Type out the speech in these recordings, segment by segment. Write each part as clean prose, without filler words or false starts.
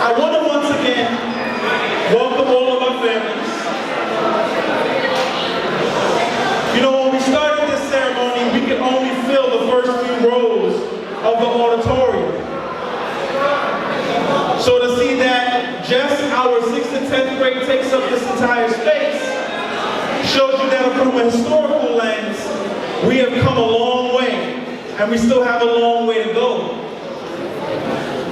I want to once again welcome all of our families. You know, when we started this ceremony, we could only fill the first few rows of the auditorium. So to see that just our 6th to 10th grade takes up this entire space shows you that from a historical lens, we have come a long way, and we still have a long way to go.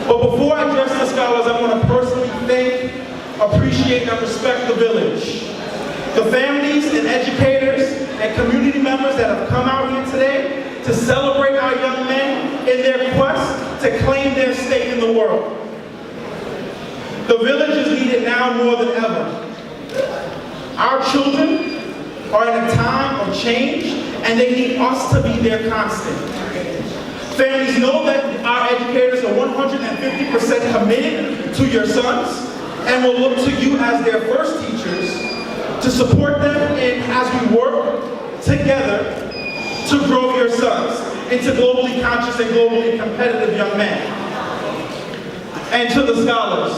But before I address the scholars, I want to personally thank, appreciate, and respect the village. The families and educators and community members that have come out here today to celebrate our young men in their quest to claim their stake in the world. The village is needed now more than ever. Our children are in a time of change, and they need us to be their constant. Families know that our educators are 150% committed to your sons and will look to you as their first teachers to support them in as we work together to grow your sons into globally conscious and globally competitive young men. And to the scholars,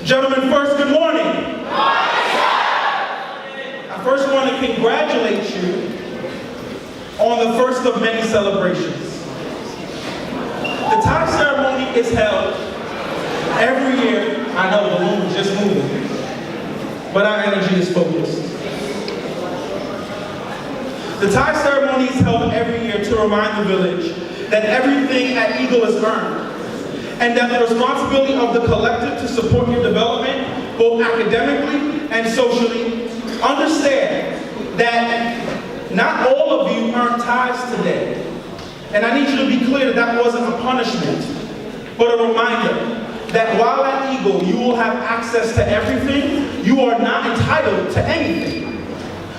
gentlemen, first, good morning. I first want to congratulate you on the first of many celebrations. The tie ceremony is held every year. I know the balloon is just moving, but our energy is focused. The tie ceremony is held every year to remind the village that everything at Eagle is earned, and that the responsibility of the collective to support your development, both academically and socially. Understand that not all of you earned ties today. And I need you to be clear that that wasn't a punishment, but a reminder that while at Eagle you will have access to everything, you are not entitled to anything.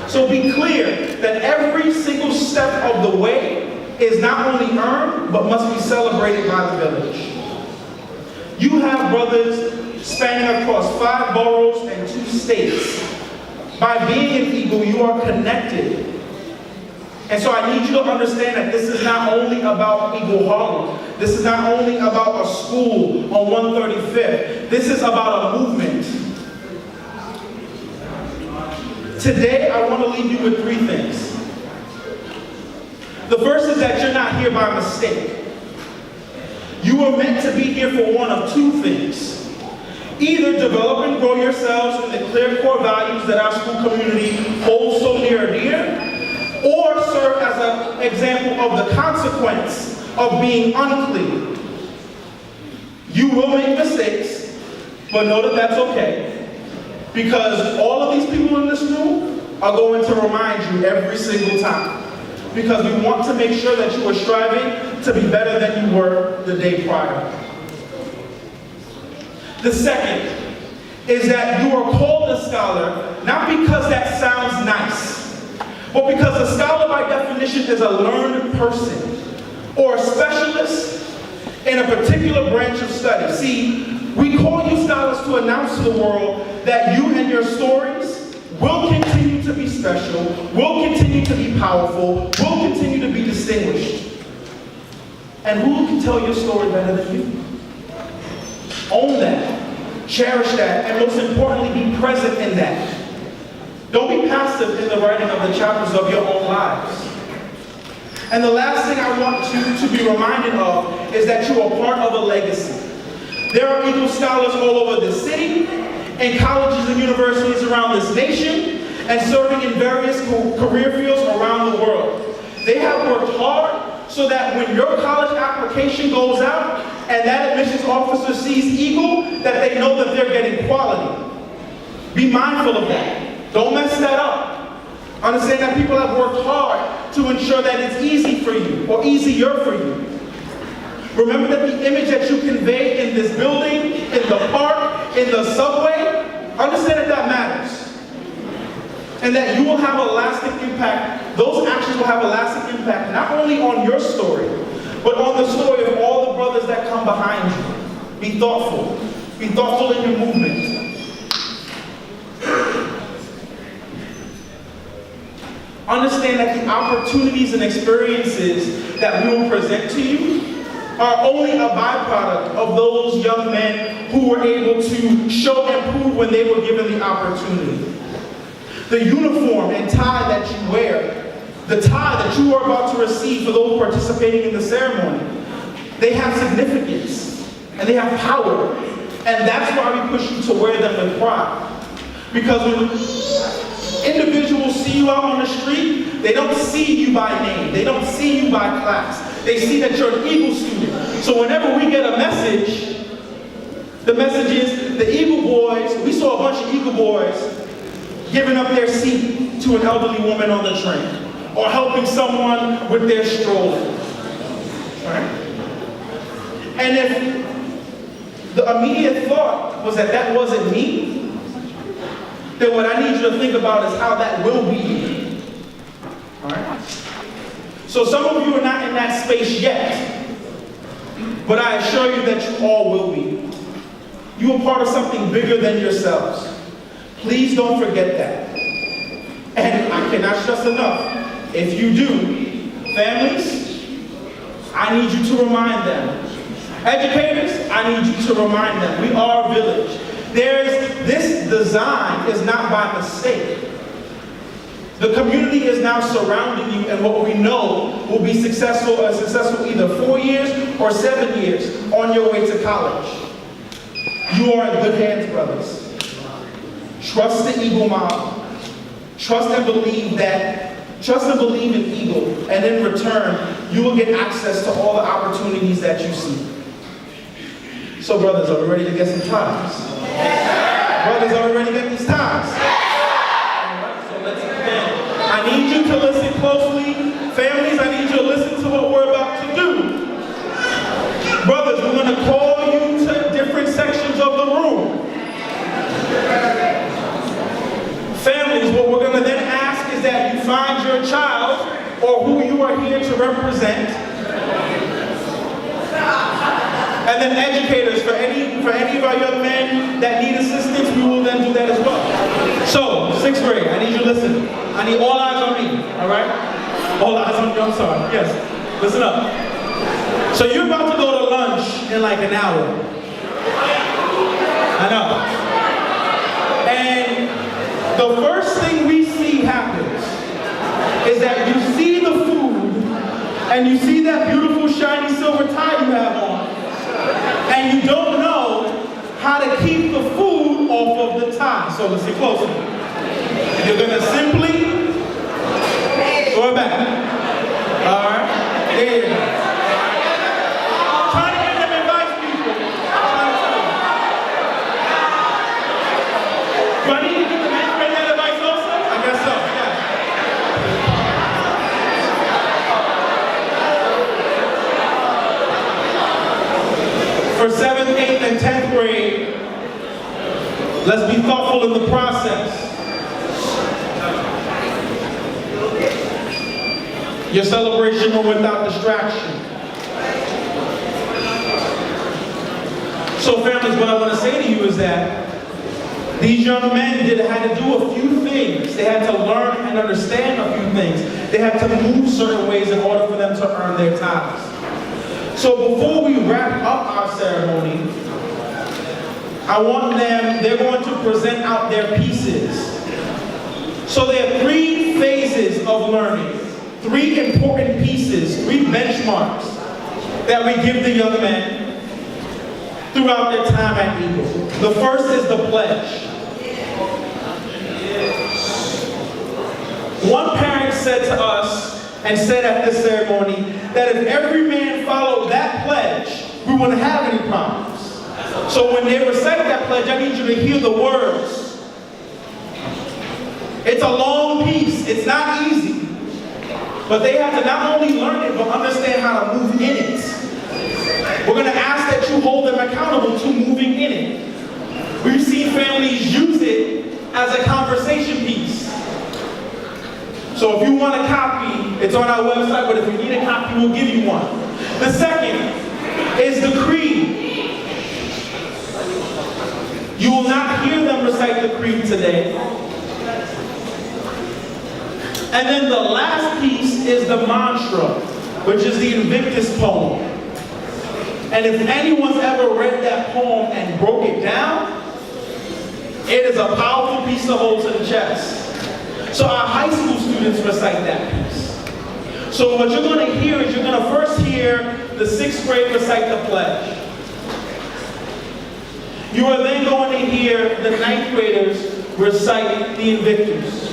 So be clear that every single step of the way is not only earned, but must be celebrated by the village. You have brothers spanning across 5 boroughs and 2 states. By being in Eagle, you are connected. And so I need you to understand that this is not only about Eagle Harlem. This is not only about a school on 135th. This is about a movement. Today, I want to leave you with 3 things. The first is that you're not here by mistake. You were meant to be here for one of 2 things. Either develop and grow yourselves in the clear core values that our school community holds so near and dear, or serve as an example of the consequence of being unclean. You will make mistakes, but know that that's okay, because all of these people in this room are going to remind you every single time, because we want to make sure that you are striving to be better than you were the day prior. The second is that you are called a scholar not because that sounds nice, but because a scholar by definition is a learned person or a specialist in a particular branch of study. See, we call you scholars to announce to the world that you and your stories will continue to be special, will continue to be powerful, will continue to be distinguished. And who can tell your story better than you? Own that, cherish that, and most importantly, be present in that. Don't be passive in the writing of the chapters of your own lives. And the last thing I want you to be reminded of is that you are part of a legacy. There are Eagle scholars all over the city, in colleges and universities around this nation, and serving in various career fields around the world. They have worked hard so that when your college application goes out and that admissions officer sees Eagle, that they know that they're getting quality. Be mindful of that. Don't mess that up. Understand that people have worked hard to ensure that it's easy for you, or easier for you. Remember that the image that you convey in this building, in the park, in the subway, understand that that matters. And that you will have a lasting impact. Those actions will have a lasting impact, not only on your story, but on the story of all the brothers that come behind you. Be thoughtful. Be thoughtful in your movement. Understand that the opportunities and experiences that we will present to you are only a byproduct of those young men who who were able to show and prove when they were given the opportunity. The uniform and tie that you wear, the tie that you are about to receive for those participating in the ceremony, they have significance and they have power. And that's why we push you to wear them with pride. Because when individuals see you out on the street, they don't see you by name. They don't see you by class. They see that you're an Eagle student. So whenever we get a message, the message is the Eagle boys, we saw a bunch of Eagle boys giving up their seat to an elderly woman on the train, or helping someone with their stroller. Right? And if the immediate thought was that that wasn't me, then what I need you to think about is how that will be you. All right? So some of you are not in that space yet, but I assure you that you all will be. You are part of something bigger than yourselves. Please don't forget that. And I cannot stress enough, if you do, families, I need you to remind them. Educators, I need you to remind them. We are a village. This design is not by mistake. The community is now surrounding you, and what we know will be successful either 4 years or 7 years on your way to college. You are in good hands, brothers. Trust the Eagle model. Trust and believe in Eagle, and in return, you will get access to all the opportunities that you see. So brothers, are we ready to get some ties? Brothers, are we ready to get these ties? All right, so let's begin. I need you to listen closely. Families, I need you to listen to what we're about to do. Brothers, we're going to call you to different sections of the room. Families, what we're going to then ask is that you find your child or who you are here to represent. And then educators, for any of our young men that need assistance, we will then do that as well. So, 6th grade, I need you to listen. I need all eyes on me, all right? All eyes on you, I'm sorry. Yes, listen up. So you're about to go to lunch in like an hour. I know. And the first thing we see happens is that you see the food and you see that beautiful shiny silver tie you have on, and you don't know how to keep the food off of the tie. So listen closely. You're going to simply throw it back. All right? There you go. Trying to get them advice, people. Do I need to give the men that advice also? I guess so, yeah. For 7th, 8th, and 10th grade, let's be thoughtful in the process. Your celebration will without distraction. So families, what I want to say to you is that these young men had to do a few things. They had to learn and understand a few things. They had to move certain ways in order for them to earn their tithes. So before we wrap up our ceremony, they're going to present out their pieces. So there are 3 phases of learning, 3 important pieces, 3 benchmarks that we give the young men throughout their time at Eagle. The first is the pledge. One parent said to us, and said at this ceremony, that if every man followed that pledge, we wouldn't have any problems. So when they recite that pledge, I need you to hear the words. It's a long piece. It's not easy. But they have to not only learn it, but understand how to move in it. We're going to ask that you hold them accountable to moving in it. We've seen families use it as a conversation piece. So if you want a copy, it's on our website, but if you need a copy, we'll give you one. The second is the creed. You will not hear them recite the creed today. And then the last piece is the mantra, which is the Invictus poem. And if anyone's ever read that poem and broke it down, it is a powerful piece to hold to the chest. So our high school students recite that piece. So what you're going to hear is you're going to first hear the 6th grade recite the pledge. You are then going to hear the 9th graders recite the Invictus.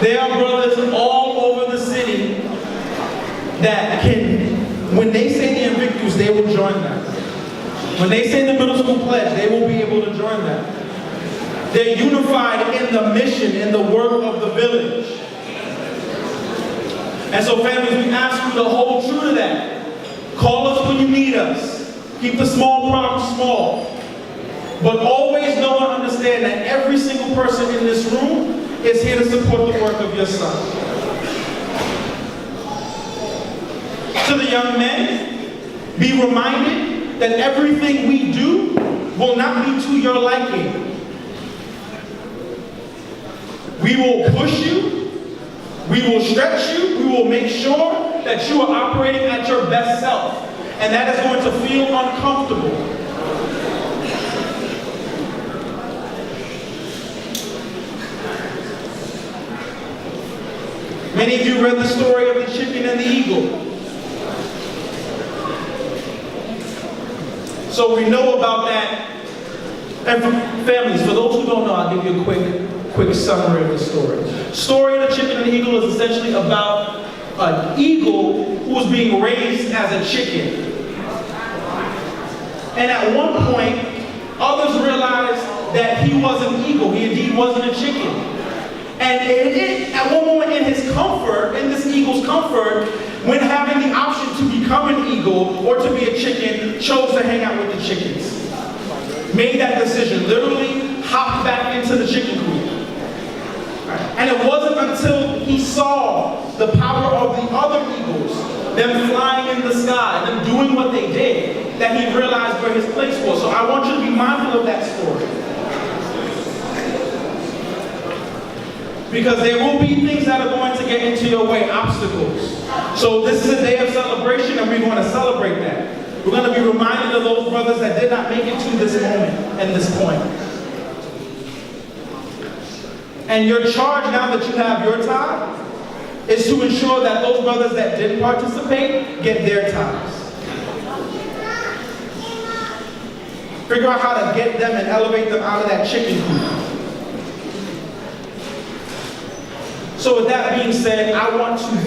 There are brothers all over the city that can, when they say the Invictus, they will join that. When they say the middle school pledge, they will be able to join that. They're unified in the mission, in the work of the village. And so families, we ask you to hold true to that. Call us when you need us. Keep the small problems small. But always know and understand that every single person in this room is here to support the work of your son. To the young men, be reminded that everything we do will not be to your liking. We will push you, we will stretch you, we will make sure that you are operating at your best self. And that is going to feel uncomfortable. Many of you read the story of the chicken and the eagle. So we know about that. And for families, for those who don't know, I'll give you a quick summary of the story. Story of the chicken and the eagle is essentially about an eagle who was being raised as a chicken. And at one point, others realized that he was an eagle. He indeed wasn't a chicken. And at one moment in his comfort, in this eagle's comfort, when having the option to become an eagle or to be a chicken, chose to hang out with the chickens. Made that decision, literally hopped back into the chicken coop. And it wasn't until he saw the power of the other eagles, them flying in the sky, them doing what they did, that he realized where his place was. So I want you to be mindful of that story. Because there will be things that are going to get into your way, obstacles. So this is a day of celebration and we're going to celebrate that. We're going to be reminded of those brothers that did not make it to this moment and this point. And your charge now that you have your time is to ensure that those brothers that didn't participate get their times. Figure out how to get them and elevate them out of that chicken coop. So with that being said, I want to